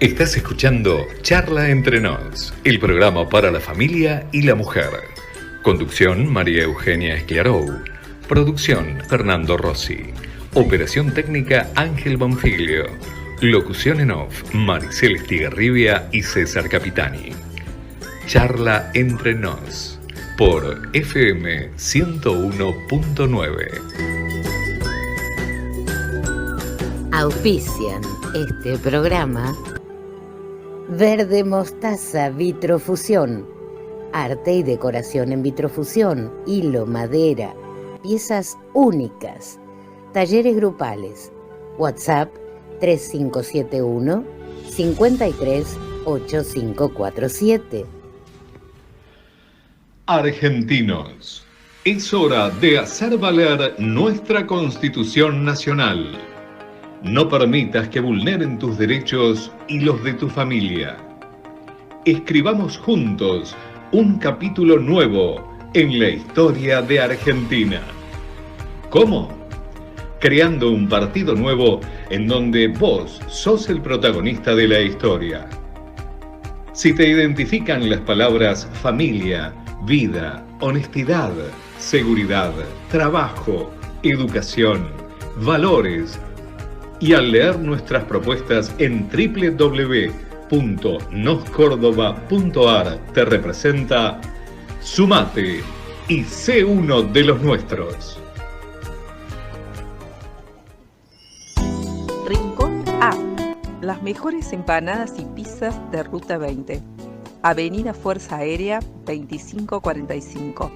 Estás escuchando Charla Entre Nos, el programa para la familia y la mujer. Conducción María Eugenia Esclarou. Producción Fernando Rossi. Operación técnica Ángel Bonfiglio. Locución en off Maricel Estigarribia y César Capitani. Charla Entre Nos por FM 101.9. Auspician este programa Verde Mostaza Vitrofusión, arte y decoración en vitrofusión, hilo, madera, piezas únicas, talleres grupales, WhatsApp 3571 538547. Argentinos, es hora de hacer valer nuestra Constitución Nacional. No permitas que vulneren tus derechos y los de tu familia. Escribamos juntos un capítulo nuevo en la historia de Argentina. ¿Cómo? Creando un partido nuevo en donde vos sos el protagonista de la historia. Si te identifican las palabras familia, vida, honestidad, seguridad, trabajo, educación, valores, y al leer nuestras propuestas en www.noscordova.ar te representa, sumate y sé uno de los nuestros. Rincón A, las mejores empanadas y pizzas de Ruta 20, Avenida Fuerza Aérea 2545.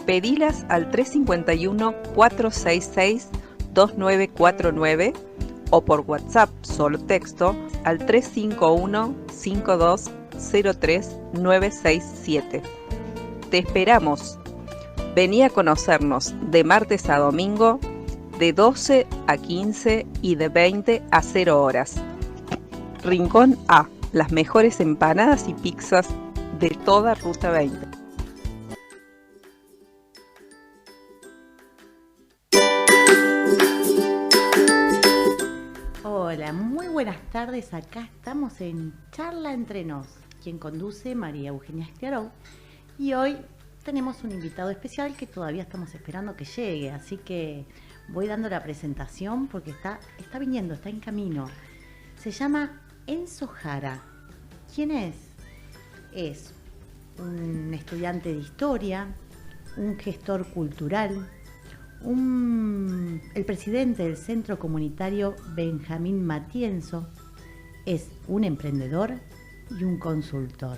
Pedilas al 351-466-2949 o por WhatsApp solo texto al 351-5203-967. Te esperamos. Vení a conocernos de martes a domingo de 12 a 15 y de 20 a 0 horas. Rincón A, las mejores empanadas y pizzas de toda Ruta 20. Hola, muy buenas tardes. Acá estamos en Charla Entre Nos, quien conduce María Eugenia Esclarou. Y hoy tenemos un invitado especial que todavía estamos esperando que llegue, así que voy dando la presentación porque está viniendo, está en camino. Se llama Enzo Jara. ¿Quién es? Es un estudiante de historia, un gestor cultural, el presidente del Centro Comunitario Benjamín Matienzo, es un emprendedor y un consultor.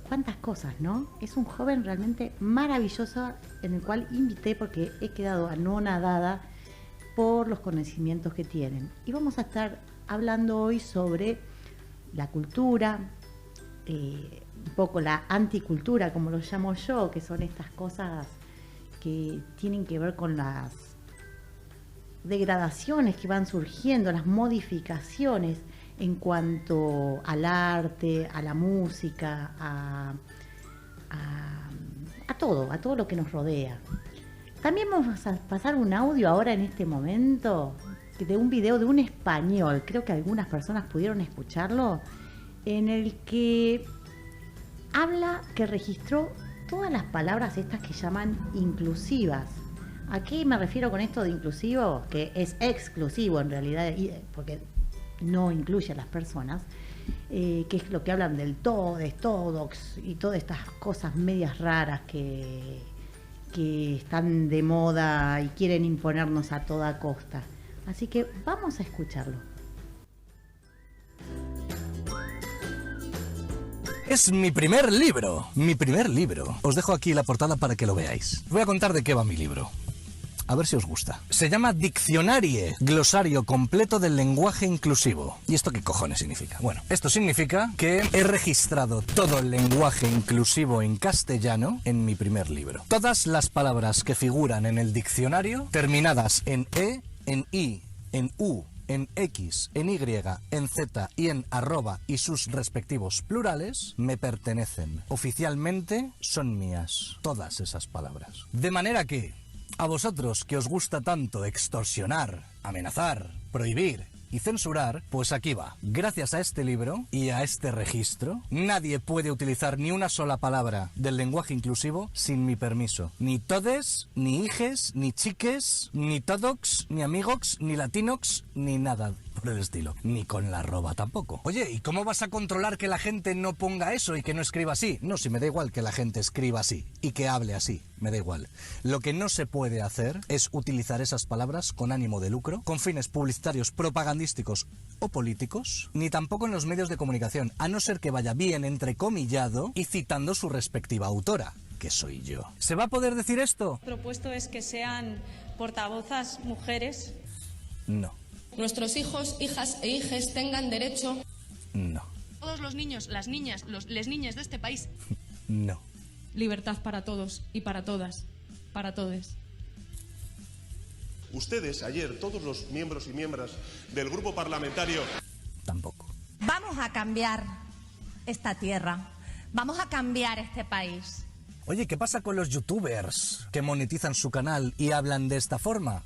¿Cuántas cosas, no? Es un joven realmente maravilloso en el cual invité porque he quedado anonadada por los conocimientos que tienen. Y vamos a estar hablando hoy sobre la cultura, un poco la anticultura, como lo llamo yo, que son estas cosas que tienen que ver con las degradaciones que van surgiendo, las modificaciones en cuanto al arte, a la música, a todo lo que nos rodea. También vamos a pasar un audio ahora en este momento de un video de un español, creo que algunas personas pudieron escucharlo, en el que habla que registró todas las palabras estas que llaman inclusivas. ¿A qué me refiero con esto de inclusivo? Que es exclusivo en realidad, porque no incluye a las personas, que es lo que hablan del todes, todox y todas estas cosas medias raras que están de moda y quieren imponernos a toda costa. Así que vamos a escucharlo. Es mi primer libro. Os dejo aquí la portada para que lo veáis. Voy a contar de qué va mi libro. A ver si os gusta. Se llama Diccionarie, glosario completo del lenguaje inclusivo. ¿Y esto qué cojones significa? Bueno, esto significa que he registrado todo el lenguaje inclusivo en castellano en mi primer libro. Todas las palabras que figuran en el diccionario, terminadas en E, en I, en U, en X, en Y, en Z y en arroba y sus respectivos plurales, me pertenecen. Oficialmente son mías. Todas esas palabras. De manera que a vosotros que os gusta tanto extorsionar, amenazar, prohibir y censurar, pues aquí va. Gracias a este libro y a este registro, nadie puede utilizar ni una sola palabra del lenguaje inclusivo sin mi permiso. Ni todes, ni hijes, ni chiques, ni todox, ni amigox, ni latinox, ni nada por el estilo. Ni con la arroba tampoco. Oye, ¿y cómo vas a controlar que la gente no ponga eso y que no escriba así? No, si me da igual que la gente escriba así y que hable así, me da igual. Lo que no se puede hacer es utilizar esas palabras con ánimo de lucro, con fines publicitarios, propagandísticos o políticos, ni tampoco en los medios de comunicación, a no ser que vaya bien entrecomillado y citando su respectiva autora, que soy yo. ¿Se va a poder decir esto? Lo propuesto es que sean portavozas mujeres. No. Nuestros hijos, hijas e hijes tengan derecho. No. Todos los niños, las niñas, les niñas de este país. No. Libertad para todos y para todas, para todes. Ustedes, ayer, todos los miembros y miembros del grupo parlamentario... Tampoco. Vamos a cambiar esta tierra. Vamos a cambiar este país. Oye, ¿qué pasa con los youtubers que monetizan su canal y hablan de esta forma?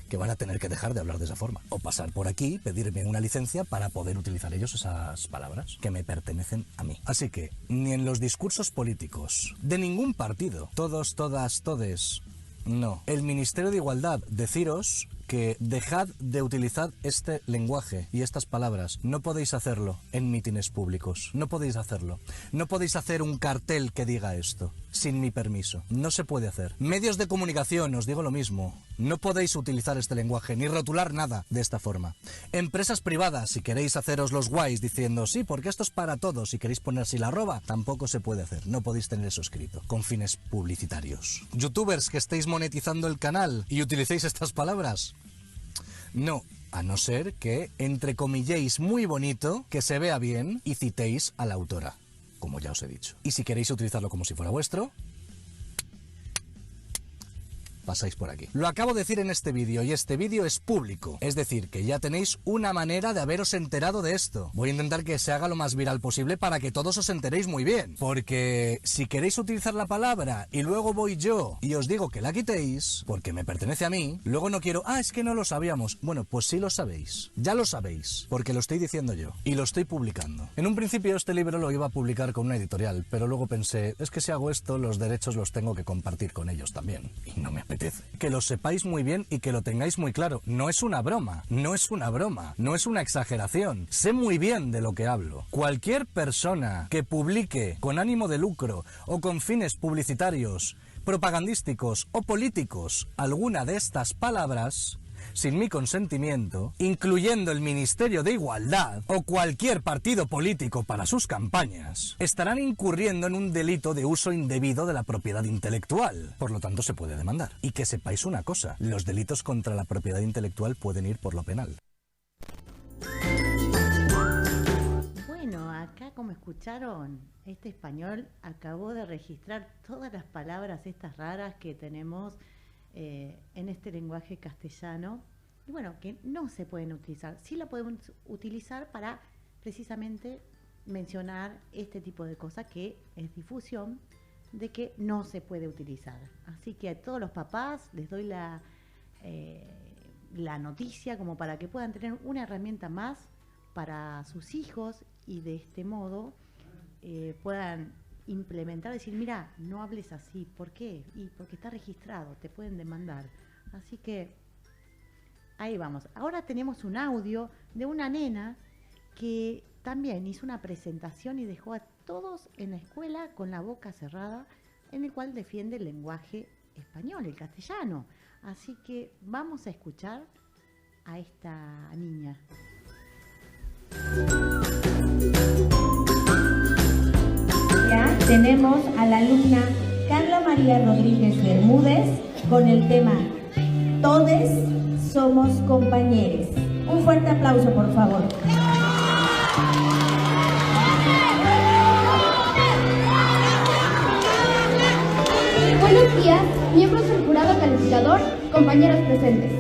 Que van a tener que dejar de hablar de esa forma. O pasar por aquí, pedirme una licencia para poder utilizar ellos esas palabras que me pertenecen a mí. Así que, ni en los discursos políticos de ningún partido, todos, todas, todes, no. El Ministerio de Igualdad, deciros que dejad de utilizar este lenguaje y estas palabras. No podéis hacerlo en mítines públicos. No podéis hacerlo. No podéis hacer un cartel que diga esto sin mi permiso. No se puede hacer. Medios de comunicación, os digo lo mismo. No podéis utilizar este lenguaje ni rotular nada de esta forma. Empresas privadas, si queréis haceros los guays diciendo sí, porque esto es para todos, si queréis poner así la arroba, tampoco se puede hacer. No podéis tener eso escrito con fines publicitarios. Youtubers que estéis monetizando el canal y utilicéis estas palabras, no, a no ser que entrecomilléis muy bonito, que se vea bien y citéis a la autora, como ya os he dicho. Y si queréis utilizarlo como si fuera vuestro, pasáis por aquí. Lo acabo de decir en este vídeo y este vídeo es público. Es decir, que ya tenéis una manera de haberos enterado de esto. Voy a intentar que se haga lo más viral posible para que todos os enteréis muy bien. Porque si queréis utilizar la palabra y luego voy yo y os digo que la quitéis, porque me pertenece a mí, luego no quiero, es que no lo sabíamos. Bueno, pues sí lo sabéis. Ya lo sabéis, porque lo estoy diciendo yo y lo estoy publicando. En un principio este libro lo iba a publicar con una editorial, pero luego pensé, es que si hago esto, los derechos los tengo que compartir con ellos también. Y no me apetece. Que lo sepáis muy bien y que lo tengáis muy claro. No es una broma, no es una broma, no es una exageración. Sé muy bien de lo que hablo. Cualquier persona que publique con ánimo de lucro o con fines publicitarios, propagandísticos o políticos alguna de estas palabras, sin mi consentimiento, incluyendo el Ministerio de Igualdad o cualquier partido político para sus campañas, estarán incurriendo en un delito de uso indebido de la propiedad intelectual. Por lo tanto, se puede demandar. Y que sepáis una cosa, los delitos contra la propiedad intelectual pueden ir por lo penal. Bueno, acá como escucharon, este español acabó de registrar todas las palabras estas raras que tenemos en este lenguaje castellano, y bueno, que no se pueden utilizar. Sí la podemos utilizar para precisamente mencionar este tipo de cosas que es difusión de que no se puede utilizar. Así que a todos los papás les doy la noticia como para que puedan tener una herramienta más para sus hijos y de este modo puedan implementar, decir, mira, no hables así. ¿Por qué? Y porque está registrado, te pueden demandar. Así que ahí vamos. Ahora tenemos un audio de una nena que también hizo una presentación y dejó a todos en la escuela con la boca cerrada, en el cual defiende el lenguaje español, el castellano. Así que vamos a escuchar a esta niña. Ya tenemos a la alumna Carla María Rodríguez Bermúdez con el tema Todes somos compañeros. Un fuerte aplauso, por favor. Buenos días, miembros del jurado calificador, compañeros presentes.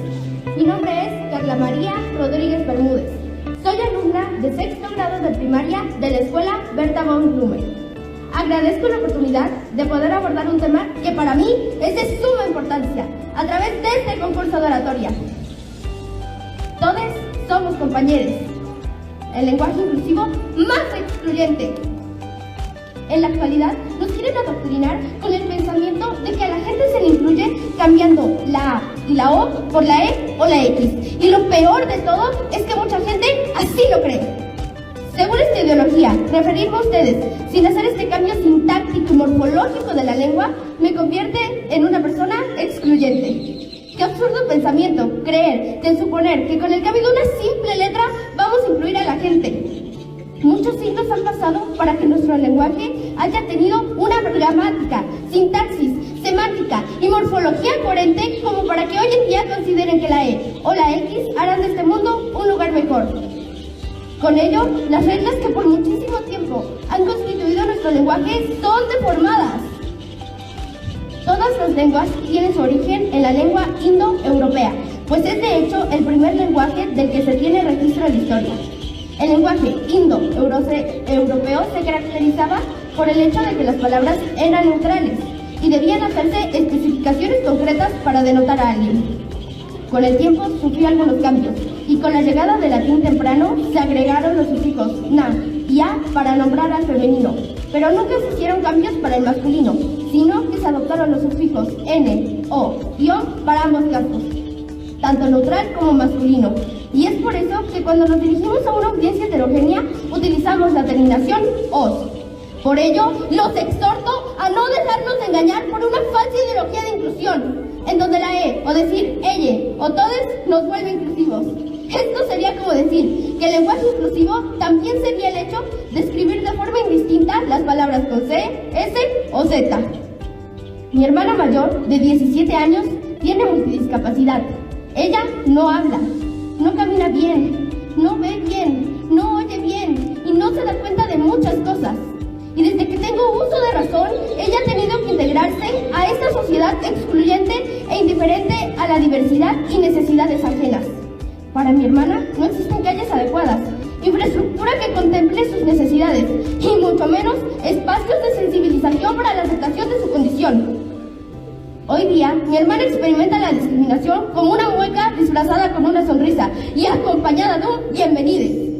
Mi nombre es Carla María Rodríguez Bermúdez. Soy alumna de sexto grado de primaria de la escuela Berta von Blumen. Agradezco la oportunidad de poder abordar un tema que para mí es de suma importancia a través de este concurso de oratoria. Todos somos compañeros. El lenguaje inclusivo más excluyente. En la actualidad nos quieren adoctrinar con el pensamiento de que a la gente se le incluye cambiando la A y la O por la E o la X. Y lo peor de todo es que mucha gente así lo cree. Según esta ideología, referirme a ustedes sin hacer este cambio sintáctico y morfológico de la lengua me convierte en una persona excluyente. Qué absurdo pensamiento, creer, de suponer que con el cambio de una simple letra vamos a incluir a la gente. Muchos siglos han pasado para que nuestro lenguaje haya tenido una gramática, sintaxis, semántica y morfología coherente como para que hoy en día consideren que la E o la X harán de este mundo un lugar mejor. Con ello, las reglas que por muchísimo tiempo han constituido nuestro lenguaje son deformadas. Todas las lenguas tienen su origen en la lengua indoeuropea, pues es de hecho el primer lenguaje del que se tiene registro en la historia. El lenguaje indoeuropeo se caracterizaba por el hecho de que las palabras eran neutrales y debían hacerse especificaciones concretas para denotar a alguien. Con el tiempo sufrió algunos cambios y con la llegada del latín temprano se agregaron los sufijos na y a para nombrar al femenino, pero nunca se hicieron cambios para el masculino, sino que se adoptaron los sufijos n, o y o para ambos casos, tanto neutral como masculino. Y es por eso que cuando nos dirigimos a una audiencia heterogénea utilizamos la terminación os. Por ello, los exhorto a no dejarnos engañar por una falsa ideología de inclusión, en donde la E, o decir ella, o todes, nos vuelve inclusivos. Esto sería como decir que el lenguaje inclusivo también sería el hecho de escribir de forma indistinta las palabras con C, S o Z. Mi hermana mayor, de 17 años, tiene multidiscapacidad. Ella no habla, no camina bien, no ve bien, no oye bien y no se da cuenta de muchas cosas. Y desde que tengo uso de razón, ella ha tenido que integrarse a esta sociedad excluyente e indiferente a la diversidad y necesidades ajenas. Para mi hermana no existen calles adecuadas, infraestructura que contemple sus necesidades y mucho menos espacios de sensibilización para la aceptación de su condición. Hoy día, mi hermana experimenta la discriminación como una mueca disfrazada con una sonrisa y acompañada de un bienvenides.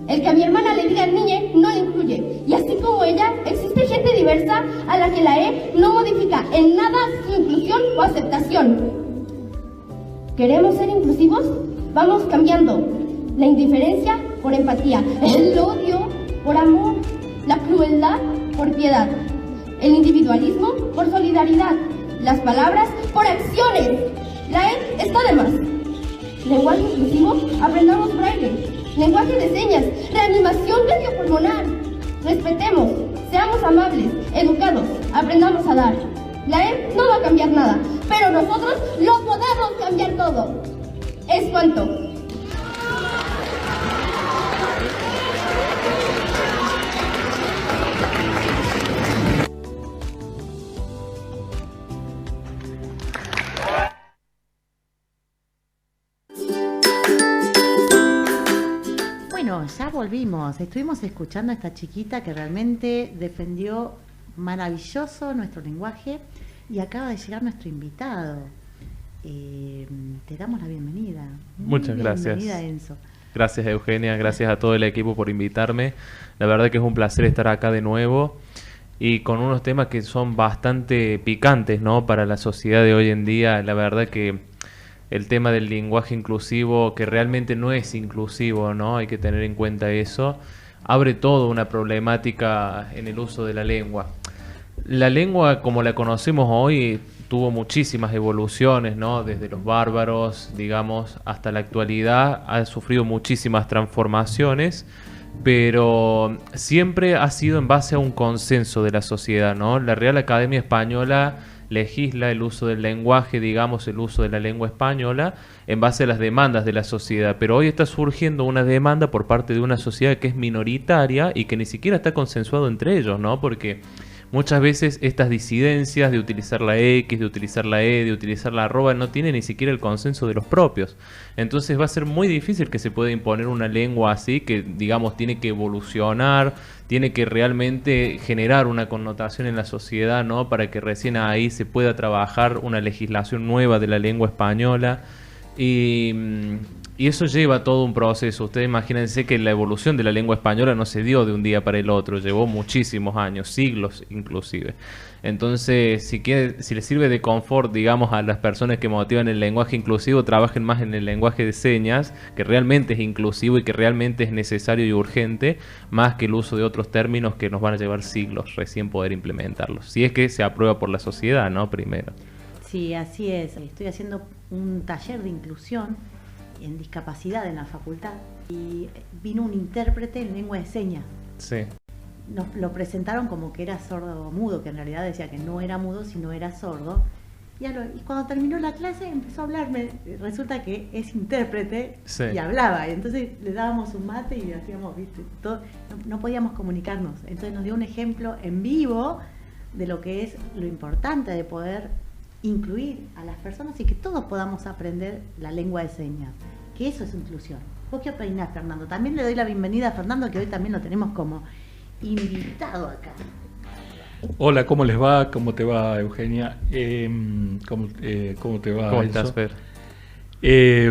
El que a mi hermana le diga niña no le incluye, y así como ella, existe gente diversa a la que la E no modifica en nada su inclusión o aceptación. ¿Queremos ser inclusivos? Vamos cambiando la indiferencia por empatía, el odio por amor, la crueldad por piedad, el individualismo por solidaridad, las palabras por acciones. La E está de más. Lenguaje inclusivo, aprendamos braille. Lenguaje de señas, reanimación cardiopulmonar. Respetemos, seamos amables, educados, aprendamos a dar. La E no va a cambiar nada, pero nosotros lo podemos cambiar todo. Es cuanto. Bueno, ya volvimos. Estuvimos escuchando a esta chiquita que realmente defendió maravilloso nuestro lenguaje y acaba de llegar nuestro invitado. Te damos la bienvenida. Muchas gracias. Bienvenida, Enzo. Gracias, Eugenia. Gracias a todo el equipo por invitarme. La verdad que es un placer estar acá de nuevo y con unos temas que son bastante picantes, ¿no? Para la sociedad de hoy en día. La verdad que el tema del lenguaje inclusivo, que realmente no es inclusivo, ¿no? Hay que tener en cuenta eso. Abre toda una problemática en el uso de la lengua. La lengua, como la conocemos hoy, tuvo muchísimas evoluciones, ¿no? Desde los bárbaros, digamos, hasta la actualidad, ha sufrido muchísimas transformaciones, pero siempre ha sido en base a un consenso de la sociedad, ¿no? La Real Academia Española legisla el uso del lenguaje, digamos, el uso de la lengua española en base a las demandas de la sociedad, pero hoy está surgiendo una demanda por parte de una sociedad que es minoritaria y que ni siquiera está consensuado entre ellos, ¿no? Porque muchas veces estas disidencias de utilizar la X, de utilizar la E, de utilizar la arroba, no tienen ni siquiera el consenso de los propios. Entonces va a ser muy difícil que se pueda imponer una lengua así, que digamos tiene que evolucionar, tiene que realmente generar una connotación en la sociedad, ¿no? Para que recién ahí se pueda trabajar una legislación nueva de la lengua española. Y eso lleva todo un proceso. Ustedes imagínense que la evolución de la lengua española no se dio de un día para el otro, llevó muchísimos años, siglos inclusive. Entonces, si les sirve de confort, digamos, a las personas que motivan el lenguaje inclusivo, trabajen más en el lenguaje de señas, que realmente es inclusivo y que realmente es necesario y urgente, más que el uso de otros términos que nos van a llevar siglos recién poder implementarlos. Si es que se aprueba por la sociedad, ¿no? Primero. Sí, así es. Estoy haciendo un taller de inclusión en discapacidad en la facultad y vino un intérprete en lengua de señas. Sí. Nos lo presentaron como que era sordo mudo, que en realidad decía que no era mudo, sino era sordo. Y cuando terminó la clase empezó a hablarme. Resulta que es intérprete, sí, y hablaba. Y entonces le dábamos un mate y hacíamos, ¿viste? Todo, no podíamos comunicarnos. Entonces nos dio un ejemplo en vivo de lo que es lo importante de poder incluir a las personas y que todos podamos aprender la lengua de señas, que eso es inclusión. ¿Vos qué opinás, Fernando? También le doy la bienvenida a Fernando, que hoy también lo tenemos como invitado acá. Hola, ¿cómo les va? ¿Cómo te va, Eugenia? ¿Cómo te va? ¿Cómo estás, Fer?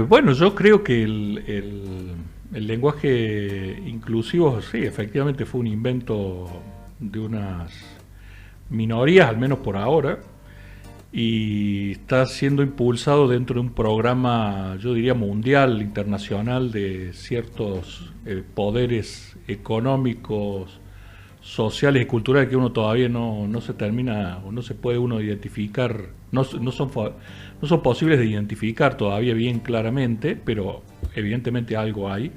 Bueno, yo creo que el lenguaje inclusivo, sí, efectivamente fue un invento de unas minorías, al menos por ahora, y está siendo impulsado dentro de un programa, yo diría mundial, internacional, de ciertos poderes económicos, sociales y culturales que uno todavía no se termina o no se puede uno identificar, no son posibles de identificar todavía bien claramente, pero evidentemente algo hay.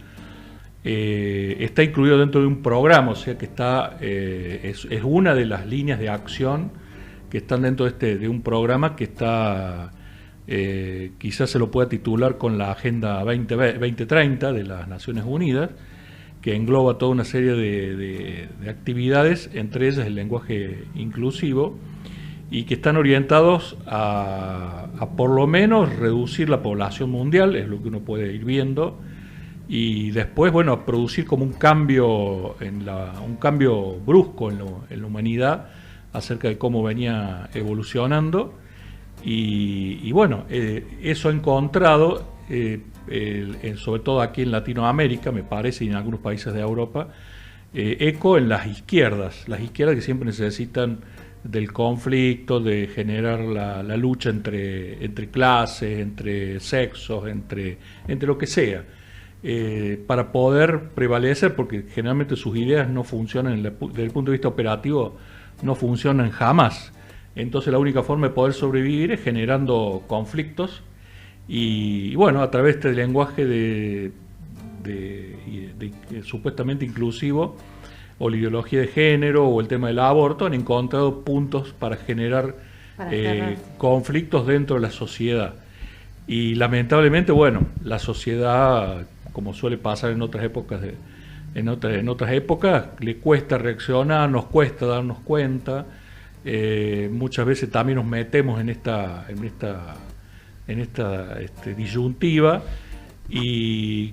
Está incluido dentro de un programa, o sea que es una de las líneas de acción que están dentro de un programa que está, quizás se lo pueda titular con la Agenda 2030 de las Naciones Unidas, que engloba toda una serie de actividades, entre ellas el lenguaje inclusivo, y que están orientados a por lo menos reducir la población mundial, es lo que uno puede ir viendo, y después, bueno, a producir como un cambio brusco en la humanidad, acerca de cómo venía evolucionando, y bueno, eso ha encontrado, sobre todo aquí en Latinoamérica, me parece, y en algunos países de Europa, eco en las izquierdas que siempre necesitan del conflicto, de generar la lucha entre clases, entre sexos, entre lo que sea, para poder prevalecer, porque generalmente sus ideas no funcionan desde el punto de vista operativo, no funcionan jamás. Entonces la única forma de poder sobrevivir es generando conflictos y bueno, a través de este lenguaje supuestamente inclusivo, o la ideología de género o el tema del aborto, han encontrado puntos para generar conflictos dentro de la sociedad. Y lamentablemente, bueno, la sociedad, como suele pasar en otras épocas en otras épocas, le cuesta reaccionar, nos cuesta darnos cuenta, muchas veces también nos metemos en esta disyuntiva y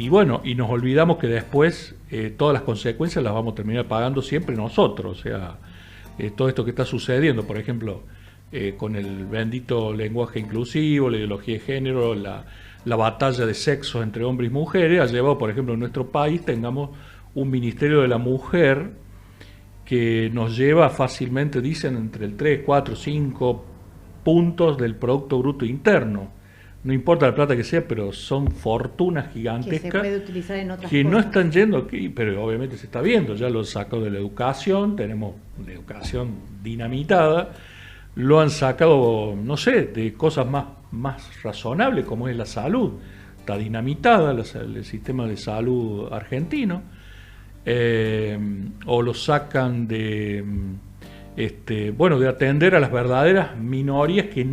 bueno, y nos olvidamos que después todas las consecuencias las vamos a terminar pagando siempre nosotros. O sea, todo esto que está sucediendo, por ejemplo, con el bendito lenguaje inclusivo, la ideología de género, la batalla de sexos entre hombres y mujeres, ha llevado, por ejemplo, en nuestro país tengamos un Ministerio de la Mujer que nos lleva fácilmente, dicen, entre el 3, 4, 5 puntos del Producto Bruto Interno. No importa la plata que sea, pero son fortunas gigantescas que se puede utilizar en otras que cosas. No están yendo aquí, pero obviamente se está viendo. Ya lo sacó de la educación, tenemos una educación dinamitada, lo han sacado, no sé, de cosas más razonables, como es la salud. Está dinamitada el sistema de salud argentino, o lo sacan de atender a las verdaderas minorías que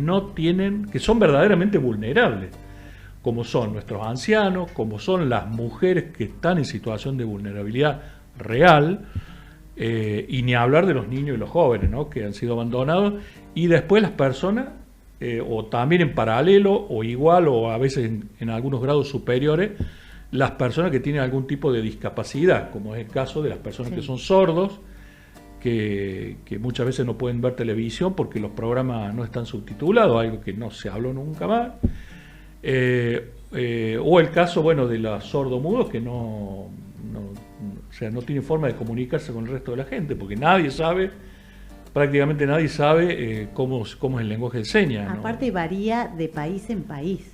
son verdaderamente vulnerables, como son nuestros ancianos, como son las mujeres que están en situación de vulnerabilidad real, y ni hablar de los niños y los jóvenes, ¿no? Que han sido abandonados, y después las personas, o también en paralelo, o igual, o a veces en algunos grados superiores, las personas que tienen algún tipo de discapacidad, como es el caso de las personas que son sordos, que muchas veces no pueden ver televisión porque los programas no están subtitulados, algo que no se habló nunca más. O el caso, bueno, de los sordomudos que no tienen forma de comunicarse con el resto de la gente, porque prácticamente nadie sabe cómo es el lenguaje de señas, ¿no? Aparte varía de país en país.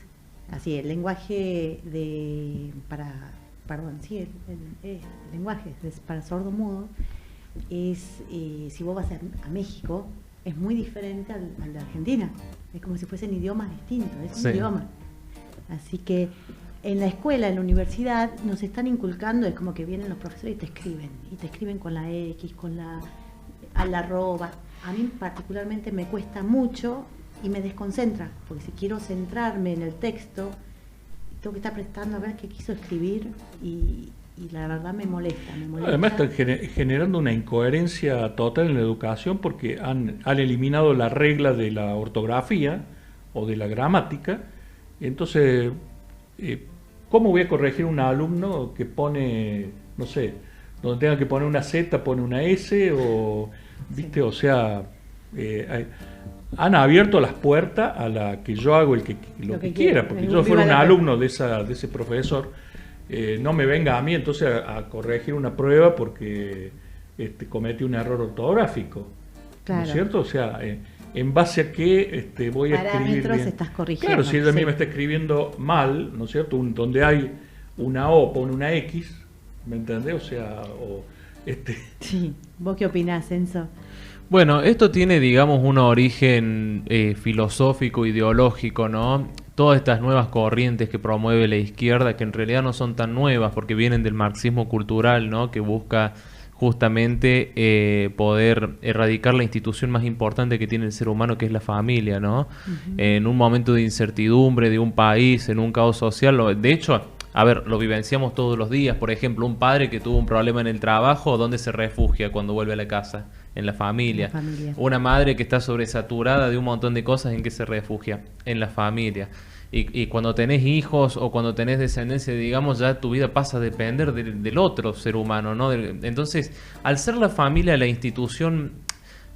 Así, el lenguaje el lenguaje para sordomudo es, si vos vas a México, es muy diferente al de Argentina. Es como si fuesen idiomas distintos, es un idioma. Así que en la escuela, en la universidad, nos están inculcando, es como que vienen los profesores y te escriben con la X, a la arroba. A mí particularmente me cuesta mucho y me desconcentra, porque si quiero centrarme en el texto, tengo que estar prestando a ver qué quiso escribir y la verdad me molesta. Además están generando una incoherencia total en la educación, porque han eliminado la regla de la ortografía o de la gramática. Entonces, ¿cómo voy a corregir a un alumno que pone, no sé, donde tenga que poner una Z, pone una S, o, ¿viste? O sea, han abierto las puertas a la que yo hago lo que quiera, porque si yo fuera un alumno de ese profesor, no me venga a mí entonces a corregir una prueba porque cometí un error ortográfico, ¿no es cierto? O sea, en base a qué voy a escribir bien. Estás corrigiendo. Claro, si él a mí me está escribiendo mal, ¿no es cierto? Donde hay una O, pone una X, ¿me entendés? O sea, Sí, ¿vos qué opinás, Enzo? Bueno, esto tiene, digamos, un origen filosófico, ideológico, ¿no? Todas estas nuevas corrientes que promueve la izquierda, que en realidad no son tan nuevas porque vienen del marxismo cultural, ¿no? Que busca justamente poder erradicar la institución más importante que tiene el ser humano, que es la familia, ¿no? En un momento de incertidumbre de un país, en un caos social, de hecho, a ver, lo vivenciamos todos los días. Por ejemplo, un padre que tuvo un problema en el trabajo, ¿dónde se refugia cuando vuelve a la casa? En la familia. Una madre que está sobresaturada de un montón de cosas, ¿en qué se refugia? En la familia. Y cuando tenés hijos o cuando tenés descendencia, digamos, ya tu vida pasa a depender del otro ser humano, ¿no? Entonces, al ser la familia la institución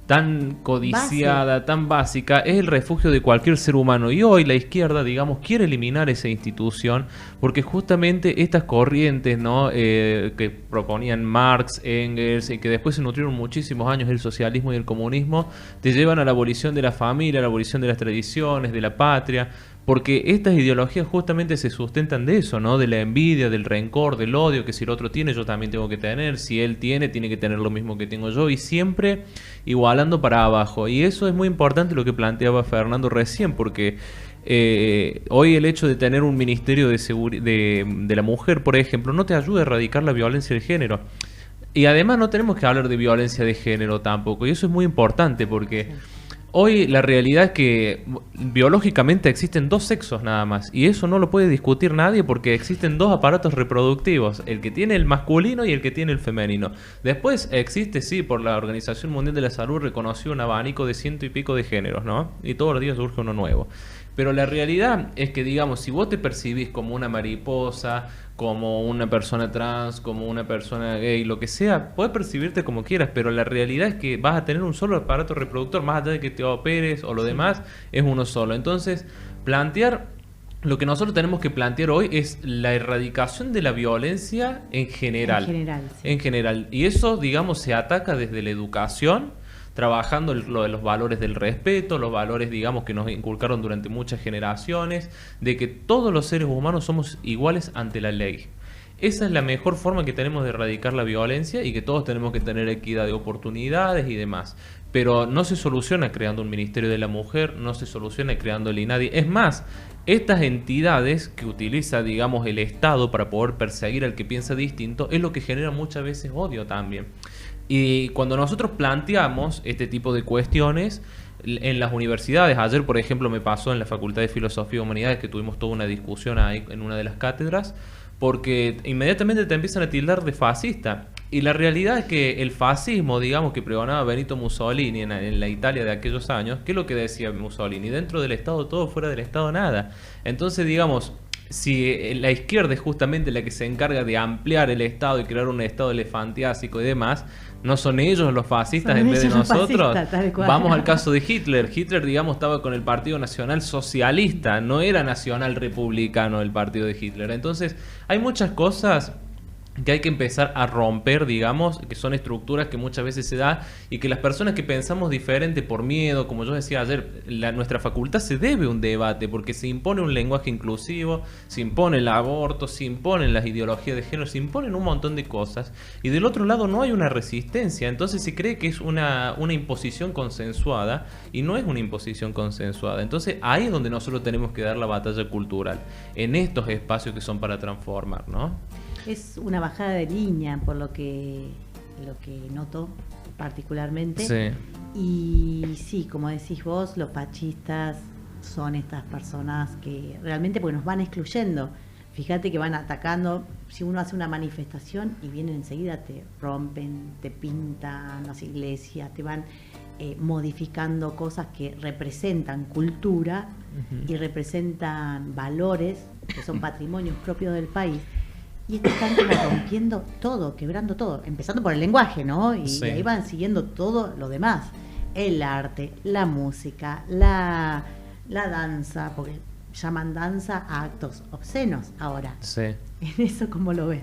tan codiciada, tan básica, es el refugio de cualquier ser humano. Y hoy la izquierda, digamos, quiere eliminar esa institución porque justamente estas corrientes, ¿no? Que proponían Marx, Engels, y que después se nutrieron muchísimos años el socialismo y el comunismo, te llevan a la abolición de la familia, a la abolición de las tradiciones, de la patria. Porque estas ideologías justamente se sustentan de eso, ¿no? De la envidia, del rencor, del odio, que si el otro tiene, yo también tengo que tener. Si él tiene que tener lo mismo que tengo yo. Y siempre igualando para abajo. Y eso es muy importante lo que planteaba Fernando recién, porque hoy el hecho de tener un ministerio de la mujer, por ejemplo, no te ayuda a erradicar la violencia de género. Y además no tenemos que hablar de violencia de género tampoco. Y eso es muy importante porque... Hoy la realidad es que biológicamente existen dos sexos nada más, y eso no lo puede discutir nadie porque existen dos aparatos reproductivos, el que tiene el masculino y el que tiene el femenino. Después existe, sí, por la Organización Mundial de la Salud reconoció un abanico de 100 y pico de géneros, ¿no? Y todos los días surge uno nuevo. Pero la realidad es que, digamos, si vos te percibís como una mariposa, como una persona trans, como una persona gay, lo que sea, podés percibirte como quieras, pero la realidad es que vas a tener un solo aparato reproductor, más allá de que te operes o lo demás, es uno solo. Entonces, lo que nosotros tenemos que plantear hoy es la erradicación de la violencia en general. En general. Y eso, digamos, se ataca desde la educación, trabajando lo de los valores del respeto, los valores, digamos, que nos inculcaron durante muchas generaciones, de que todos los seres humanos somos iguales ante la ley. Esa es la mejor forma que tenemos de erradicar la violencia y que todos tenemos que tener equidad de oportunidades y demás. Pero no se soluciona creando un Ministerio de la Mujer, no se soluciona creando el INADI. Es más, estas entidades que utiliza, digamos, el Estado para poder perseguir al que piensa distinto, es lo que genera muchas veces odio también. Y cuando nosotros planteamos este tipo de cuestiones en las universidades, ayer por ejemplo me pasó en la Facultad de Filosofía y Humanidades que tuvimos toda una discusión ahí en una de las cátedras, porque inmediatamente te empiezan a tildar de fascista. Y la realidad es que el fascismo, digamos, que pregonaba Benito Mussolini en la Italia de aquellos años, ¿qué es lo que decía Mussolini? Dentro del Estado todo, fuera del Estado nada. Entonces, digamos, si la izquierda es justamente la que se encarga de ampliar el Estado y crear un Estado elefantiásico y demás, ¿no son ellos los fascistas en vez de nosotros? Vamos al caso de Hitler. Hitler, digamos, estaba con el Partido Nacional Socialista, no era nacional republicano el partido de Hitler. Entonces, hay muchas cosas que hay que empezar a romper, digamos, que son estructuras que muchas veces se da y que las personas que pensamos diferente por miedo, como yo decía ayer, nuestra facultad se debe un debate porque se impone un lenguaje inclusivo, se impone el aborto, se imponen las ideologías de género, se imponen un montón de cosas y del otro lado no hay una resistencia, entonces se cree que es una imposición consensuada y no es una imposición consensuada. Entonces ahí es donde nosotros tenemos que dar la batalla cultural, en estos espacios que son para transformar, ¿no? Es una bajada de línea por lo que noto particularmente. Sí. Y sí, como decís vos, los fascistas son estas personas que realmente pues, nos van excluyendo. Fíjate que van atacando, si uno hace una manifestación y vienen enseguida, te rompen, te pintan las iglesias, te van modificando cosas que representan cultura y representan valores que son patrimonios propios del país. Y estos están como rompiendo todo, quebrando todo, empezando por el lenguaje, ¿no? Y ahí van siguiendo todo lo demás. El arte, la música, la danza, porque llaman danza a actos obscenos ahora. Sí. ¿En eso cómo lo ves?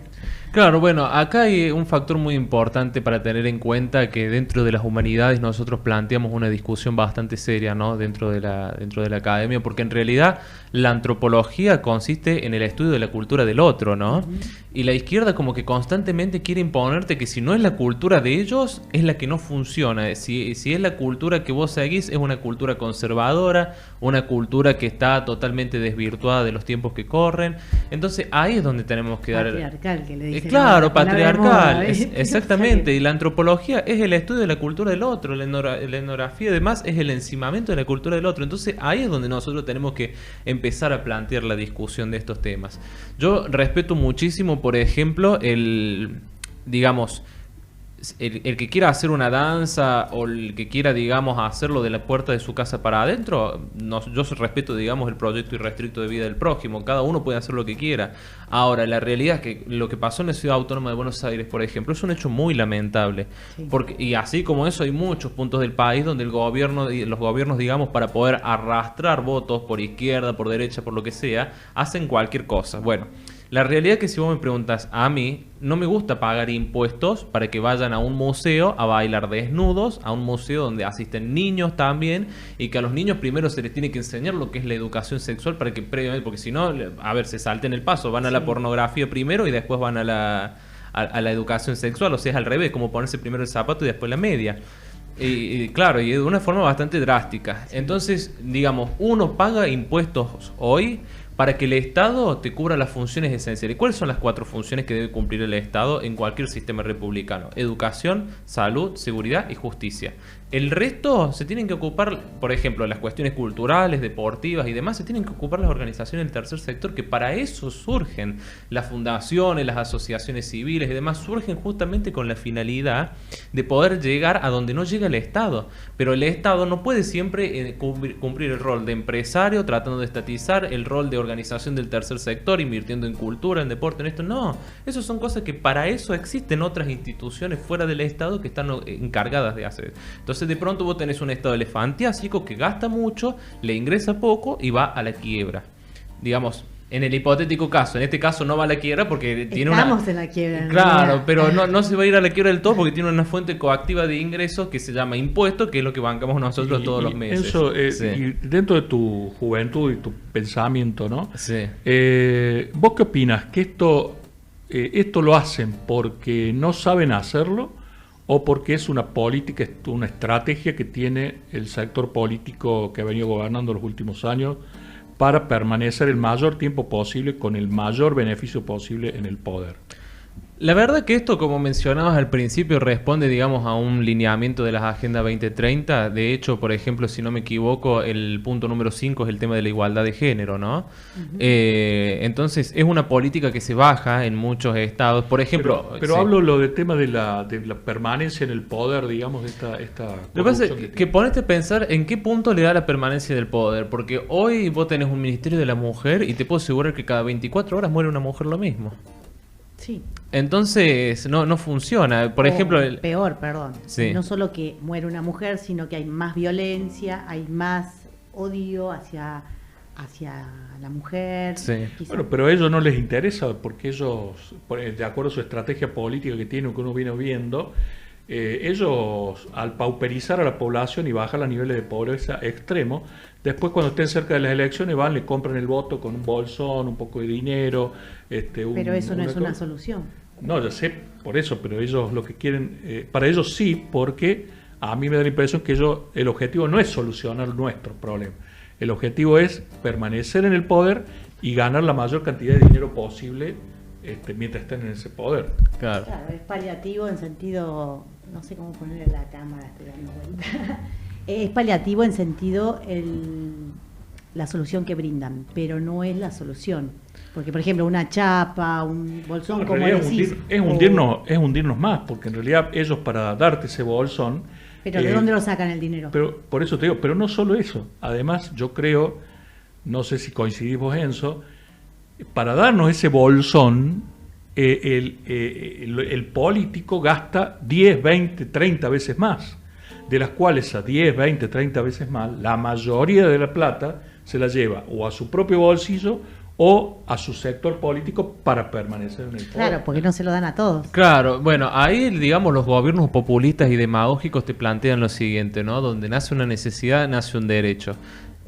Claro, bueno, acá hay un factor muy importante para tener en cuenta que dentro de las humanidades nosotros planteamos una discusión bastante seria, ¿no? Dentro de la academia, porque en realidad la antropología consiste en el estudio de la cultura del otro, ¿no? Y la izquierda como que constantemente quiere imponerte que si no es la cultura de ellos, es la que no funciona. Si es la cultura que vos seguís, es una cultura conservadora, una cultura que está totalmente desvirtuada de los tiempos que corren. Entonces ahí es donde tenemos que dar... Patriarcal, que le dicen. Claro, patriarcal, exactamente. Y la antropología es el estudio de la cultura del otro, la etnografía además es el encimamiento de la cultura del otro. Entonces ahí es donde nosotros tenemos que empezar a plantear la discusión de estos temas. Yo respeto muchísimo, por ejemplo, el que quiera hacer una danza o el que quiera, digamos, hacerlo de la puerta de su casa para adentro, yo respeto, digamos, el proyecto irrestricto de vida del prójimo. Cada uno puede hacer lo que quiera. Ahora, la realidad es que lo que pasó en la Ciudad Autónoma de Buenos Aires, por ejemplo, es un hecho muy lamentable. Sí. Y así como eso, hay muchos puntos del país donde los gobiernos, digamos, para poder arrastrar votos por izquierda, por derecha, por lo que sea, hacen cualquier cosa. Bueno, la realidad es que si vos me preguntas a mí, no me gusta pagar impuestos para que vayan a un museo a bailar desnudos, a un museo donde asisten niños también, y que a los niños primero se les tiene que enseñar lo que es la educación sexual para que previamente, porque si no, a ver, se salten el paso, van a la pornografía primero y después van a la educación sexual, o sea, es al revés, como ponerse primero el zapato y después la media. Y claro, y de una forma bastante drástica. Entonces, digamos, uno paga impuestos hoy para que el Estado te cubra las funciones esenciales. ¿Cuáles son las 4 funciones que debe cumplir el Estado en cualquier sistema republicano? Educación, salud, seguridad y justicia. El resto se tienen que ocupar, por ejemplo, las cuestiones culturales, deportivas y demás, se tienen que ocupar las organizaciones del tercer sector, que para eso surgen las fundaciones, las asociaciones civiles y demás, surgen justamente con la finalidad de poder llegar a donde no llega el Estado. Pero el Estado no puede siempre cumplir el rol de empresario, tratando de estatizar, el rol de organización del tercer sector, invirtiendo en cultura, en deporte, en esto. No, eso son cosas que para eso existen otras instituciones fuera del Estado que están encargadas de hacer. Entonces, de pronto vos tenés un Estado elefantiásico que gasta mucho, le ingresa poco y va a la quiebra. Digamos, en el hipotético caso, en este caso no va a la quiebra porque tiene Estamos en la quiebra. Claro, pero no se va a ir a la quiebra del todo porque tiene una fuente coactiva de ingresos que se llama impuesto, que es lo que bancamos nosotros todos los meses. Eso, y dentro de tu juventud y tu pensamiento, ¿no? Sí. ¿Vos qué opinas? ¿Que esto lo hacen porque no saben hacerlo o porque es una política, una estrategia que tiene el sector político que ha venido gobernando los últimos años para permanecer el mayor tiempo posible con el mayor beneficio posible en el poder? La verdad que esto, como mencionabas al principio, responde, digamos, a un lineamiento de las Agendas 2030. De hecho, por ejemplo, si no me equivoco, el punto número 5 es el tema de la igualdad de género, ¿no? Entonces, es una política que se baja en muchos estados. Por ejemplo... Pero hablo lo del tema de la permanencia en el poder, digamos, de esta Lo que pasa es que ponete a pensar en qué punto le da la permanencia del poder. Porque hoy vos tenés un Ministerio de la Mujer y te puedo asegurar que cada 24 horas muere una mujer lo mismo. Sí. Entonces no funciona. Por ejemplo, peor, perdón. Sí. No solo que muere una mujer, sino que hay más violencia, hay más odio hacia la mujer. Sí. Bueno, pero a ellos no les interesa porque ellos, de acuerdo a su estrategia política que tienen, que uno viene viendo, ellos al pauperizar a la población y bajar los niveles de pobreza extremo, después cuando estén cerca de las elecciones van, le compran el voto con un bolsón, un poco de dinero. Pero eso no es una solución. No, ya sé, por eso, pero ellos lo que quieren, para ellos sí, porque a mí me da la impresión que el objetivo no es solucionar nuestros problemas. El objetivo es permanecer en el poder y ganar la mayor cantidad de dinero posible mientras estén en ese poder. Claro, es paliativo en sentido, no sé cómo ponerle la cámara, estoy dando vuelta. Es paliativo en sentido la solución que brindan, pero no es la solución. Porque, por ejemplo, una chapa, un bolsón, en como realidad decís... Es hundirnos más, porque en realidad ellos para darte ese bolsón... Pero ¿de dónde lo sacan el dinero? Pero por eso te digo, pero no solo eso. Además, yo creo, no sé si coincidís vos, Enzo, para darnos ese bolsón, el político gasta 10, 20, 30 veces más, de las cuales a 10, 20, 30 veces más, la mayoría de la plata se la lleva o a su propio bolsillo o a su sector político para permanecer en el poder. Claro, porque no se lo dan a todos. Claro, bueno, ahí, digamos, los gobiernos populistas y demagógicos te plantean lo siguiente, ¿no? Donde nace una necesidad, nace un derecho.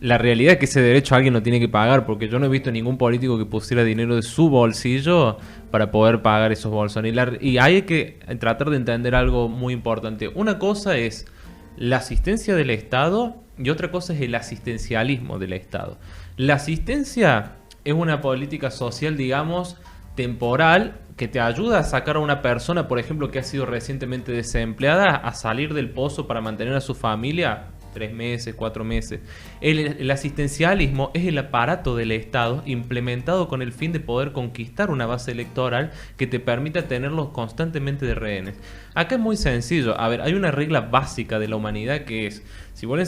La realidad es que ese derecho alguien lo tiene que pagar, porque yo no he visto ningún político que pusiera dinero de su bolsillo para poder pagar esos bolsones. Y hay que tratar de entender algo muy importante. Una cosa es la asistencia del Estado y otra cosa es el asistencialismo del Estado. La asistencia es una política social, digamos, temporal, que te ayuda a sacar a una persona, por ejemplo, que ha sido recientemente desempleada, a salir del pozo para mantener a su familia 3 meses, 4 meses. El asistencialismo es el aparato del Estado implementado con el fin de poder conquistar una base electoral que te permita tenerlos constantemente de rehenes. Acá es muy sencillo. A ver, hay una regla básica de la humanidad que es: si vos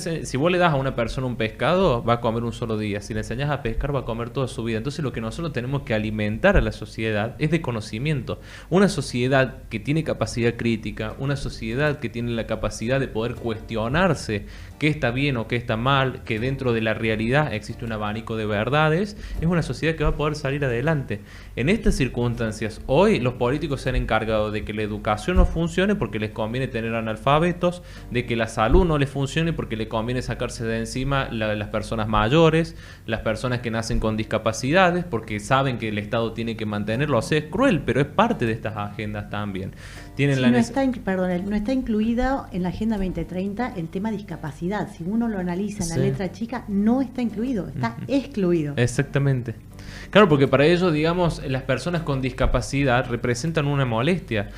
le das a una persona un pescado, va a comer un solo día. Si le enseñas a pescar, va a comer toda su vida. Entonces lo que nosotros tenemos que alimentar a la sociedad es de conocimiento. Una sociedad que tiene capacidad crítica, una sociedad que tiene la capacidad de poder cuestionarse qué está bien o qué está mal, que dentro de la realidad existe un abanico de verdades, es una sociedad que va a poder salir adelante. En estas circunstancias, hoy los políticos se han encargado de que la educación no funcione porque les conviene tener analfabetos, de que la salud no les funcione porque le conviene sacarse de encima las personas mayores, las personas que nacen con discapacidades, porque saben que el Estado tiene que mantenerlo. O sea, es cruel, pero es parte de estas agendas también. Tienen no está incluida en la Agenda 2030 el tema discapacidad. Si uno lo analiza en la letra chica, no está incluido, está excluido. Exactamente. Claro, porque para ellos, digamos, las personas con discapacidad representan una molestia.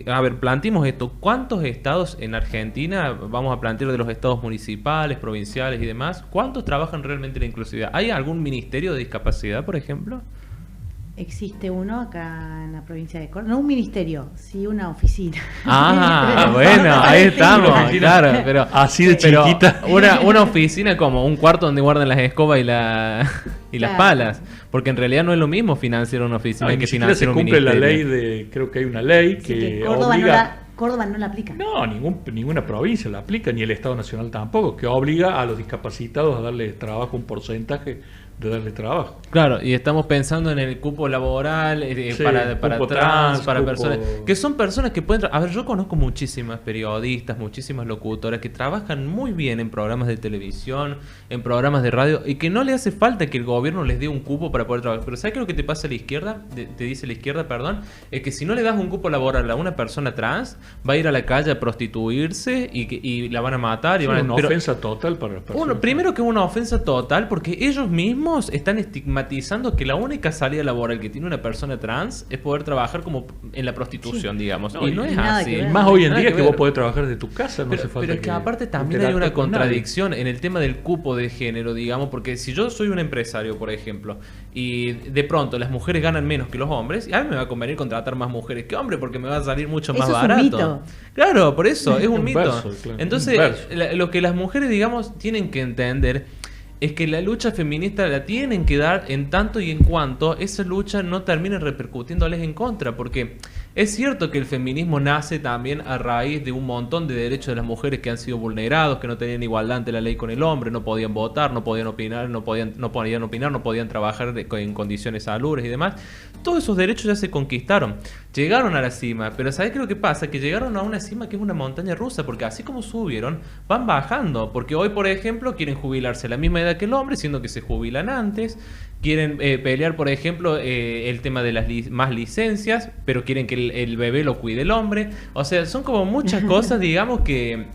A ver, planteemos esto. ¿Cuántos estados en Argentina, vamos a plantear de los estados municipales, provinciales y demás, cuántos trabajan realmente en la inclusividad? ¿Hay algún ministerio de discapacidad, por ejemplo? Existe uno acá en la provincia de Córdoba, no un ministerio, sí una oficina. Ah, bueno, ahí estamos, claro, pero así de chiquita. Una oficina como un cuarto donde guardan las escobas y las palas, porque en realidad no es lo mismo financiar una oficina que financiar un ministerio. Se cumple la ley creo que hay una ley que Córdoba no la aplica. No, ninguna provincia la aplica, ni el Estado Nacional tampoco, que obliga a los discapacitados a darle trabajo, un porcentaje de darle trabajo. Claro, y estamos pensando en el cupo laboral para personas que son personas que pueden... A ver, yo conozco muchísimas periodistas, muchísimas locutoras que trabajan muy bien en programas de televisión, en programas de radio, y que no le hace falta que el gobierno les dé un cupo para poder trabajar. Pero ¿sabes qué es lo que te pasa a la izquierda? Te dice la izquierda, perdón, es que si no le das un cupo laboral a una persona trans, va a ir a la calle a prostituirse y la van a matar. Una ofensa total para las personas. Primero que una ofensa total, porque ellos mismos mismos están estigmatizando que la única salida laboral que tiene una persona trans es poder trabajar como en la prostitución, digamos. No, y no es así. Y más hoy en día que vos podés trabajar de tu casa, no hace falta pero que aparte también hay una contradicción en el tema del cupo de género, digamos, porque si yo soy un empresario, por ejemplo, y de pronto las mujeres ganan menos que los hombres, a mí me va a convenir contratar más mujeres que hombres porque me va a salir mucho más barato. Es un mito. Claro, por eso, es un mito. Verso, claro. Entonces, lo que las mujeres, digamos, tienen que entender es que la lucha feminista la tienen que dar en tanto y en cuanto esa lucha no termine repercutiéndoles en contra, porque es cierto que el feminismo nace también a raíz de un montón de derechos de las mujeres que han sido vulnerados, que no tenían igualdad ante la ley con el hombre, no podían votar, no podían opinar, no podían trabajar en condiciones salubres y demás. Todos esos derechos ya se conquistaron, llegaron a la cima, pero ¿sabés qué es lo que pasa? Que llegaron a una cima que es una montaña rusa, porque así como subieron, van bajando, porque hoy, por ejemplo, quieren jubilarse a la misma edad que el hombre, siendo que se jubilan antes. Quieren pelear, por ejemplo, el tema de las más licencias, pero quieren que el bebé lo cuide el hombre. O sea, son como muchas cosas, digamos, que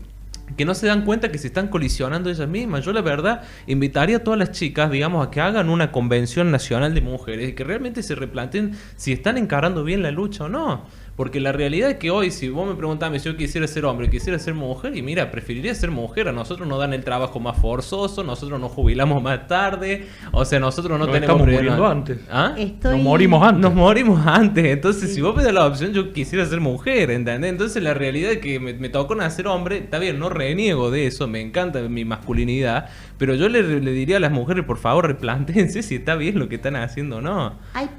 no se dan cuenta que se están colisionando ellas mismas. Yo, la verdad, invitaría a todas las chicas, digamos, a que hagan una convención nacional de mujeres y que realmente se replanteen si están encarando bien la lucha o no. Porque la realidad es que hoy, si vos me preguntás si yo quisiera ser hombre, quisiera ser mujer, y mira, preferiría ser mujer. A nosotros nos dan el trabajo más forzoso, nosotros nos jubilamos más tarde, o sea, nosotros no tenemos... Estamos muriendo antes. ¿Ah? Nos morimos antes. Nos morimos antes. Entonces, si vos me das la opción, yo quisiera ser mujer, ¿entendés? Entonces, la realidad es que me tocó nacer hombre. Está bien, no reniego de eso, me encanta mi masculinidad, pero yo le diría a las mujeres, por favor, replántense si está bien lo que están haciendo o no. Hay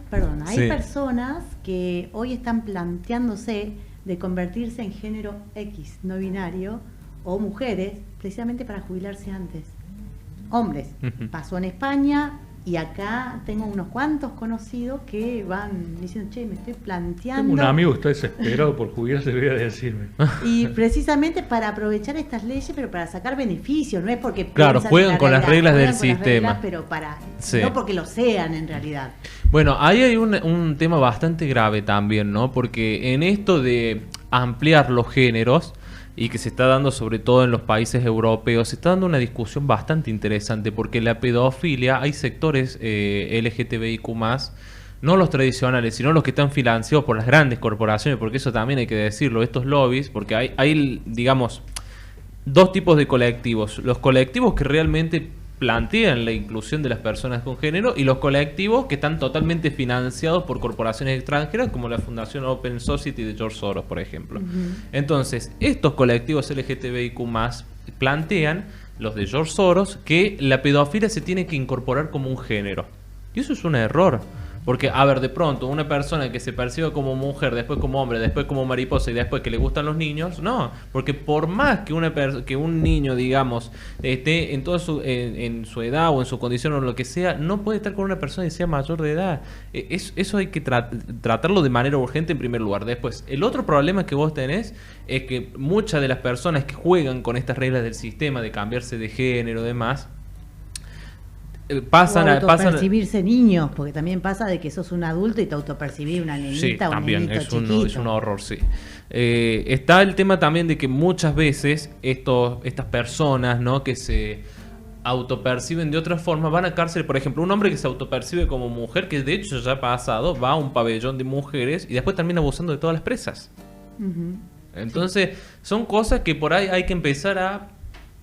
personas que hoy están planteándose de convertirse en género X, no binario, o mujeres, precisamente para jubilarse antes. Hombres. Pasó en España y acá tengo unos cuantos conocidos que van diciendo, che, me estoy planteando... Tengo un amigo que está desesperado por jubilarse, voy a decirme. Y precisamente para aprovechar estas leyes, pero para sacar beneficios, no es porque... Claro, juegan con las reglas del sistema. Pero no porque lo sean en realidad. Bueno, ahí hay un tema bastante grave también, ¿no? Porque en esto de ampliar los géneros, y que se está dando sobre todo en los países europeos, se está dando una discusión bastante interesante, porque la pedofilia, hay sectores LGTBIQ+, no los tradicionales, sino los que están financiados por las grandes corporaciones, porque eso también hay que decirlo, estos lobbies, porque hay digamos, dos tipos de colectivos. Los colectivos que realmente plantean la inclusión de las personas con género y los colectivos que están totalmente financiados por corporaciones extranjeras como la Fundación Open Society de George Soros, por ejemplo. Entonces, estos colectivos LGTBIQ+, plantean, los de George Soros, que la pedofilia se tiene que incorporar como un género. Y eso es un error. Porque, a ver, de pronto, una persona que se percibe como mujer, después como hombre, después como mariposa y después que le gustan los niños, no. Porque por más que un niño, digamos, esté en toda en su edad o en su condición o lo que sea, no puede estar con una persona que sea mayor de edad. Eso hay que tratarlo de manera urgente en primer lugar. Después, el otro problema que vos tenés es que muchas de las personas que juegan con estas reglas del sistema de cambiarse de género y demás, pasan a percibirse niños, porque también pasa de que sos un adulto y te autopercibís una nenita o un nenito chiquito. Es un horror, sí. Está el tema también de que muchas veces estas personas, ¿no?, que se autoperciben de otra forma, van a cárcel. Por ejemplo, un hombre que se autopercibe como mujer, que de hecho ya ha pasado, va a un pabellón de mujeres y después termina abusando de todas las presas. Entonces, son cosas que por ahí hay que empezar a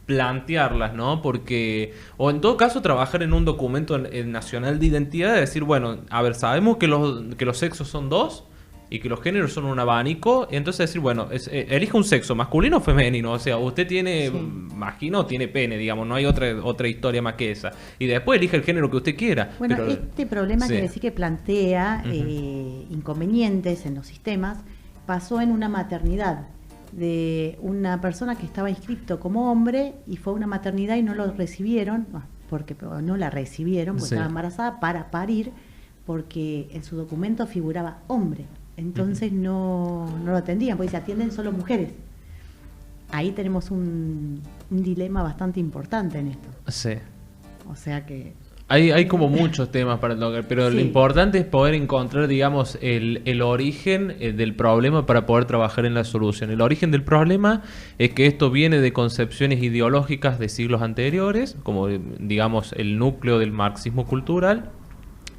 plantearlas, ¿no? Porque, o en todo caso, trabajar en un documento nacional de identidad, de decir, bueno, a ver, sabemos que los sexos son dos y que los géneros son un abanico, y entonces decir, bueno, elija un sexo, masculino o femenino, o sea, usted tiene vagina o tiene pene, digamos, no hay otra historia más que esa, y después elija el género que usted quiera. Bueno, pero este problema que decir que plantea inconvenientes en los sistemas, pasó en una maternidad de una persona que estaba inscrito como hombre y fue a una maternidad y no lo recibieron, porque estaba embarazada para parir, porque en su documento figuraba hombre. Entonces no lo atendían, porque se atienden solo mujeres. Ahí tenemos un dilema bastante importante en esto. Sí. O sea que Hay como muchos temas para tocar, pero Sí. lo importante es poder encontrar, digamos, el origen del problema para poder trabajar en la solución. El origen del problema es que esto viene de concepciones ideológicas de siglos anteriores, como digamos el núcleo del marxismo cultural,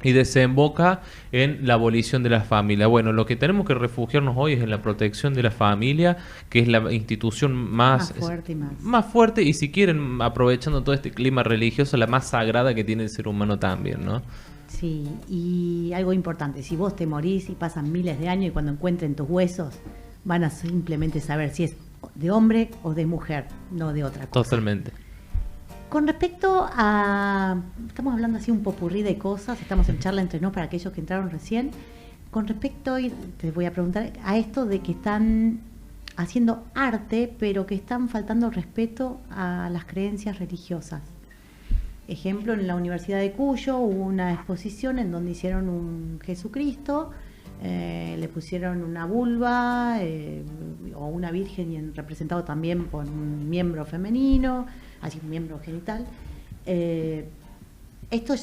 y desemboca en la abolición de la familia. Bueno, lo que tenemos que refugiarnos hoy es en la protección de la familia, que es la institución más fuerte y más fuerte, y si quieren, aprovechando todo este clima religioso, la más sagrada que tiene el ser humano también, ¿no? Sí, y algo importante, si vos te morís y pasan miles de años y cuando encuentren tus huesos van a simplemente saber si es de hombre o de mujer, no de otra cosa. Totalmente. Con respecto a... Estamos hablando así un popurrí de cosas, estamos en charla entre nos para aquellos que entraron recién. Con respecto, y te voy a preguntar, a esto de que están haciendo arte, pero que están faltando respeto a las creencias religiosas. Ejemplo, en la Universidad de Cuyo hubo una exposición en donde hicieron un Jesucristo, le pusieron una vulva o una virgen y representado también por un miembro femenino, así un miembro genital. ¿Esto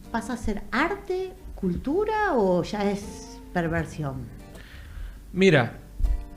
pasa a ser arte, cultura o ya es perversión? Mira,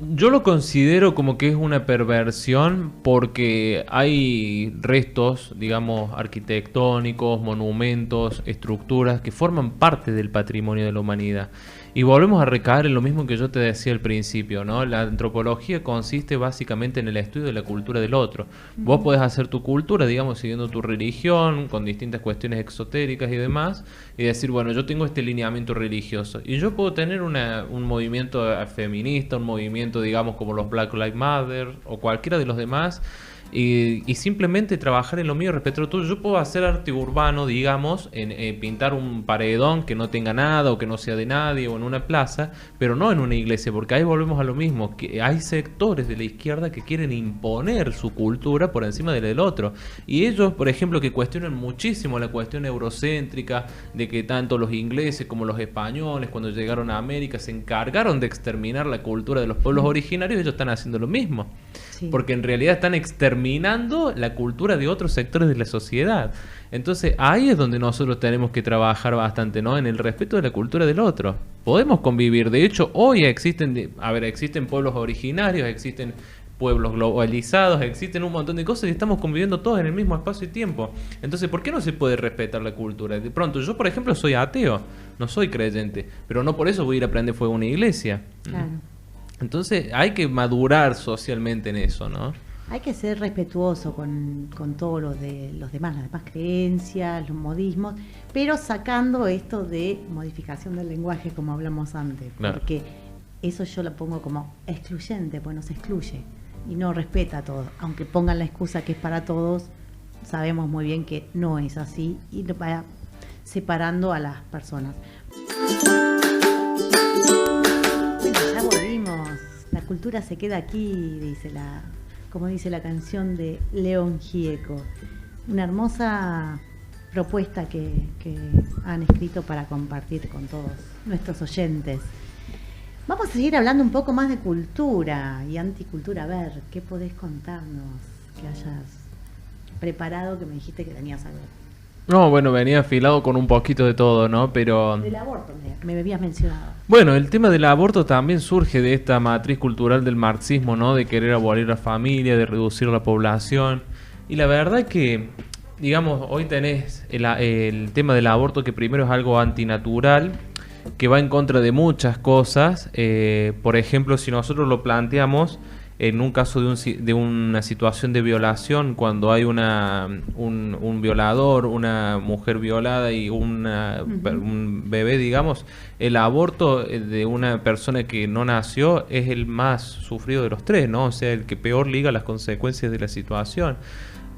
yo lo considero como que es una perversión porque hay restos, digamos, arquitectónicos, monumentos, estructuras que forman parte del patrimonio de la humanidad. Y volvemos a recaer en lo mismo que yo te decía al principio, ¿no? La antropología consiste básicamente en el estudio de la cultura del otro. Vos podés hacer tu cultura, digamos, siguiendo tu religión, con distintas cuestiones exotéricas y demás, y decir, bueno, yo tengo este lineamiento religioso. Y yo puedo tener un movimiento feminista, un movimiento, digamos, como los Black Lives Matter, o cualquiera de los demás, y simplemente trabajar en lo mío, respetar lo tuyo. Yo puedo hacer arte urbano, digamos, en pintar un paredón que no tenga nada o que no sea de nadie o en una plaza, pero no en una iglesia, porque ahí volvemos a lo mismo, que hay sectores de la izquierda que quieren imponer su cultura por encima de la del otro. Y ellos, por ejemplo, que cuestionan muchísimo la cuestión eurocéntrica de que tanto los ingleses como los españoles, cuando llegaron a América, se encargaron de exterminar la cultura de los pueblos originarios. Ellos están haciendo lo mismo. Sí. Porque en realidad están exterminando la cultura de otros sectores de la sociedad. Entonces ahí es donde nosotros tenemos que trabajar bastante, ¿no? En el respeto de la cultura del otro. Podemos convivir. De hecho, hoy existen pueblos originarios, existen pueblos globalizados, existen un montón de cosas y estamos conviviendo todos en el mismo espacio y tiempo. Entonces, ¿por qué no se puede respetar la cultura? De pronto, yo por ejemplo soy ateo, no soy creyente, pero no por eso voy a ir a prender fuego a una iglesia. Claro. Entonces hay que madurar socialmente en eso, ¿no? Hay que ser respetuoso con todo lo de los demás, las demás creencias, los modismos, pero sacando esto de modificación del lenguaje como hablamos antes, claro. Porque eso yo lo pongo como excluyente, pues nos excluye y no respeta a todos, aunque pongan la excusa que es para todos, sabemos muy bien que no es así y va separando a las personas. Ya volvimos, la cultura se queda aquí, como dice la canción de León Gieco. Una hermosa propuesta que han escrito para compartir con todos nuestros oyentes. Vamos a seguir hablando un poco más de cultura y anticultura. A ver, ¿qué podés contarnos que hayas preparado, que me dijiste que tenías algo? No, bueno, venía afilado con un poquito de todo, ¿no? Pero... Del aborto me habías mencionado. Bueno, el tema del aborto también surge de esta matriz cultural del marxismo, ¿no? De querer abolir la familia, de reducir la población. Y la verdad que, digamos, hoy tenés el tema del aborto, que primero es algo antinatural, que va en contra de muchas cosas. Por ejemplo, si nosotros lo planteamos en un caso de una situación de violación, cuando hay un violador, una mujer violada y un bebé, digamos, el aborto de una persona que no nació es el más sufrido de los tres, ¿no? O sea, el que peor liga las consecuencias de la situación.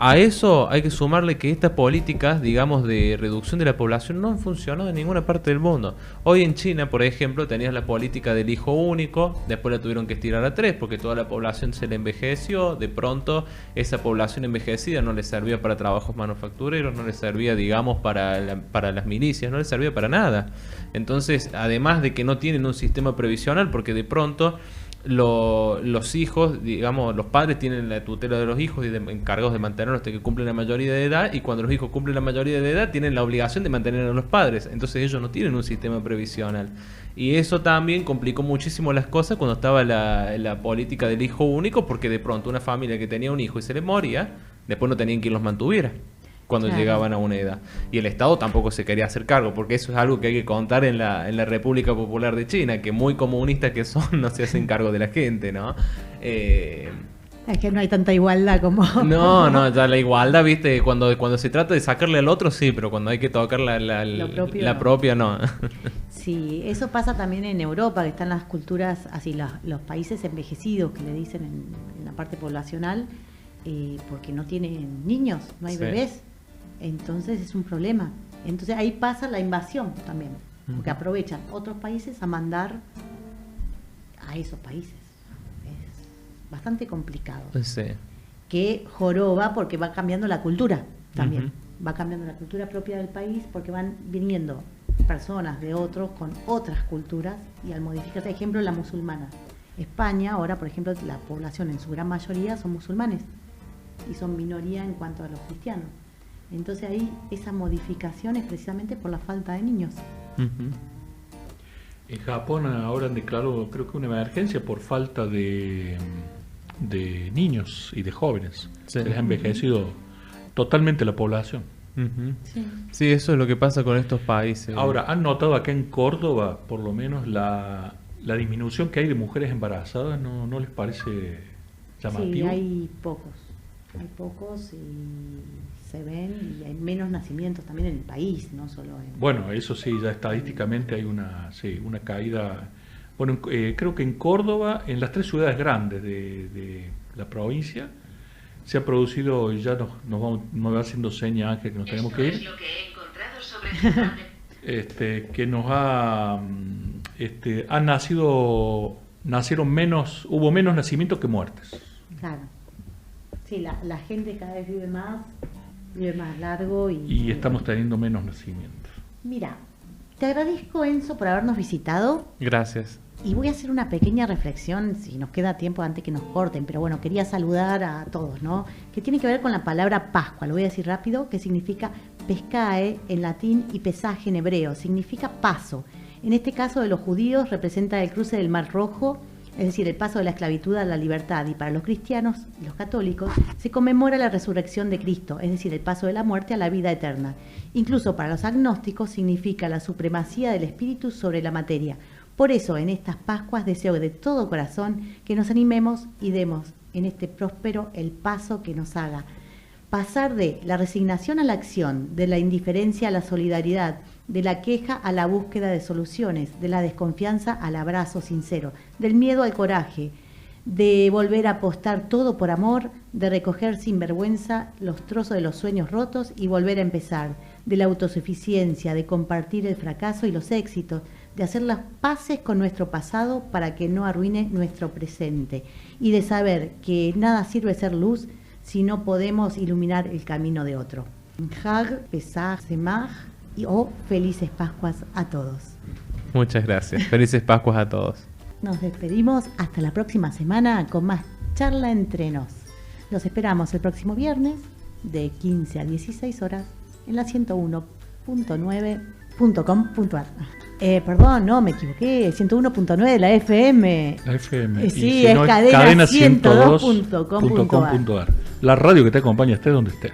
A eso hay que sumarle que estas políticas, digamos, de reducción de la población no han funcionado en ninguna parte del mundo. Hoy en China, por ejemplo, tenías la política del hijo único, después la tuvieron que estirar a 3 porque toda la población se le envejeció. De pronto, esa población envejecida no le servía para trabajos manufactureros, no le servía, digamos, para las milicias, no le servía para nada. Entonces, además de que no tienen un sistema previsional, porque de pronto los hijos, digamos, los padres tienen la tutela de los hijos y encargados de mantenerlos hasta que cumplen la mayoría de edad, y cuando los hijos cumplen la mayoría de edad tienen la obligación de mantener a los padres. Entonces ellos no tienen un sistema previsional. Y eso también complicó muchísimo las cosas cuando estaba la política del hijo único, porque de pronto una familia que tenía un hijo y se le moría, después no tenían quien los mantuviera cuando llegaban a una edad. Y el Estado tampoco se quería hacer cargo, porque eso es algo que hay que contar en la República Popular de China, que muy comunistas que son, no se hacen cargo de la gente, ¿no? Es que no hay tanta igualdad como... No, ya la igualdad, viste, cuando se trata de sacarle al otro, sí, pero cuando hay que tocar la propia, no. Sí, eso pasa también en Europa, que están las culturas, así los países envejecidos, que le dicen en la parte poblacional, porque no tienen niños, no hay bebés. Entonces es un problema. Entonces ahí pasa la invasión también, porque aprovechan otros países a mandar a esos países. Es bastante complicado. Sí. Que joroba porque va cambiando la cultura también. Va cambiando la cultura propia del país porque van viniendo personas de otros con otras culturas, y al modificarse, por ejemplo, la musulmana. España ahora, por ejemplo, la población en su gran mayoría son musulmanes y son minoría en cuanto a los cristianos. Entonces ahí esa modificación es precisamente por la falta de niños. En Japón ahora han declarado, creo que una emergencia por falta de niños y de jóvenes. Se les ha envejecido totalmente la población. Sí, eso es lo que pasa con estos países. Ahora, ¿han notado acá en Córdoba, por lo menos, la disminución que hay de mujeres embarazadas? ¿No les parece llamativo? Sí, hay pocos y se ven, y hay menos nacimientos también en el país, no solo en... Bueno, eso sí, ya estadísticamente hay una caída. Bueno, creo que en Córdoba, en las 3 ciudades grandes de la provincia, se ha producido, y ya nos va haciendo seña Ángel que nos tenemos que ir. Es lo que he encontrado sobre que nos hubo menos nacimientos que muertes. Claro. Sí, la gente cada vez vive más largo y estamos teniendo menos nacimientos. Mira, te agradezco, Enzo, por habernos visitado. Gracias. Y voy a hacer una pequeña reflexión, si nos queda tiempo antes que nos corten, pero bueno, quería saludar a todos, ¿no? Que tiene que ver con la palabra Pascua, lo voy a decir rápido, que significa pescae en latín y pesaje en hebreo, significa paso. En este caso de los judíos representa el cruce del Mar Rojo, es decir, el paso de la esclavitud a la libertad, y para los cristianos y los católicos se conmemora la resurrección de Cristo, es decir, el paso de la muerte a la vida eterna. Incluso para los agnósticos significa la supremacía del espíritu sobre la materia. Por eso, en estas Pascuas deseo de todo corazón que nos animemos y demos en este próspero el paso que nos haga pasar de la resignación a la acción, de la indiferencia a la solidaridad, de la queja a la búsqueda de soluciones, de la desconfianza al abrazo sincero, del miedo al coraje, de volver a apostar todo por amor, de recoger sin vergüenza los trozos de los sueños rotos y volver a empezar, de la autosuficiencia, de compartir el fracaso y los éxitos, de hacer las paces con nuestro pasado para que no arruine nuestro presente, y de saber que nada sirve ser luz si no podemos iluminar el camino de otro. Hag, Pesach, Semach y felices Pascuas a todos. Muchas gracias. Felices Pascuas a todos. Nos despedimos hasta la próxima semana con más charla entre nos. Los esperamos el próximo viernes de 15 a 16 horas en la 101.9.com.ar. Perdón, no, me equivoqué, 101.9 de la FM. La FM. Sí, es cadena 102.com.ar. La radio que te acompaña estés donde estés.